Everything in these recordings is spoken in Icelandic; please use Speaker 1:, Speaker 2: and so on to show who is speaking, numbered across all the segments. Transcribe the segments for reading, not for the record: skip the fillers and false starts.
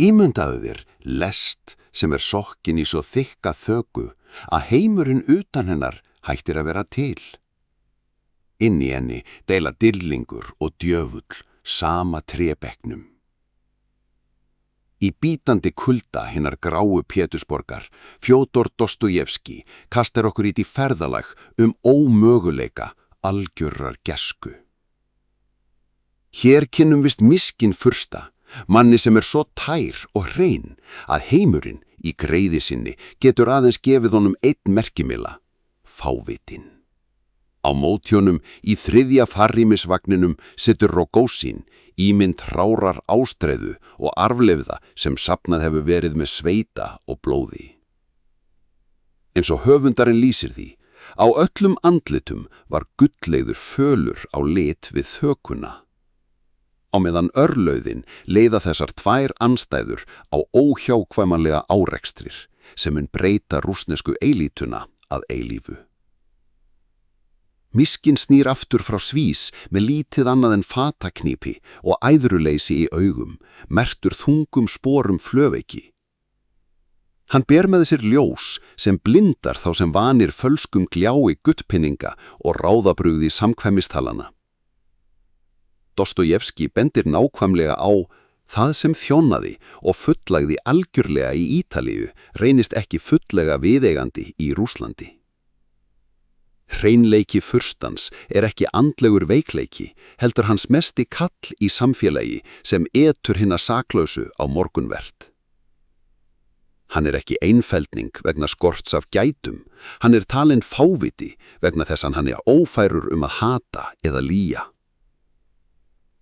Speaker 1: Ímyndaðu þér lest sem sokkin í svo þykka þöku að heimurinn utan hennar hættir að vera til. Inn í henni deila dýrlingur og djöfull sama trébekknum. Í bítandi kulda hinnar gráu Pétursborgar, Fjodor Dostojevskí kastar okkur í ferðalag ómöguleika algjörrar gesku. Hér kynnum vist miskinn fursta, manni sem svo tær og hrein að heimurinn í greiði sinni getur aðeins gefið honum einn merkimila, fávitinn. Á mótjónum í þriðja farrýmisvagninum situr Rogósín, ímynd hrárar ástreiðu og arfleifða sem safnað hefur verið með sveita og blóði. Eins og höfundarinn lýsir því, á öllum andlitum var gullleiður fölur á lit við þökuna. Á meðan örlauðin leiða þessar tvær andstæður á óhjákvæmanlega árekstrir sem mun breyta rússnesku eilítuna að eilífu. Miskinn snýr aftur frá Svís með lítið annað en fataknípi og æðruleysi í augum, merktur þungum sporum flöveiki. Hann ber með sér ljós sem blindar þá sem vanir fölskum gljái gullpinninga og ráðabrugði samkvæmistalana. Dostojevskí bendir nákvæmlega á það sem þjónaði og fullagði algjörlega í Ítalíu reynist ekki fullega viðeigandi í Rússlandi. Hreinleiki furstans ekki andlegur veikleiki, heldur hans mesti kall í samfélagi sem etur hinna saklausu á morgunvert. Hann ekki einfeldning vegna skorts af gætum, hann talinn fáviti vegna þess að hann ófærur að hata eða lýja.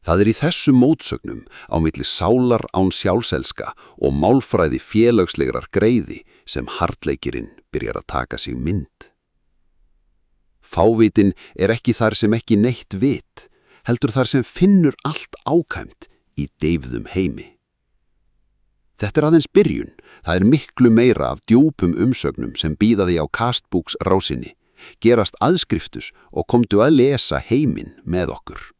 Speaker 1: Það í þessum mótsögnum á milli sálar án sjálfselska og málfræði félagslegrar greiði sem hartleikirinn byrjar að taka sig mynd. Fávitinn ekki þar sem ekki neitt vit, heldur þar sem finnur allt ákæmt í deyfðum heimi. Þetta aðeins byrjun, það miklu meira af djúpum umsögnum sem bíða því á Kastbooks rásinni, gerast aðskriftus og komdu að lesa heiminn með okkur.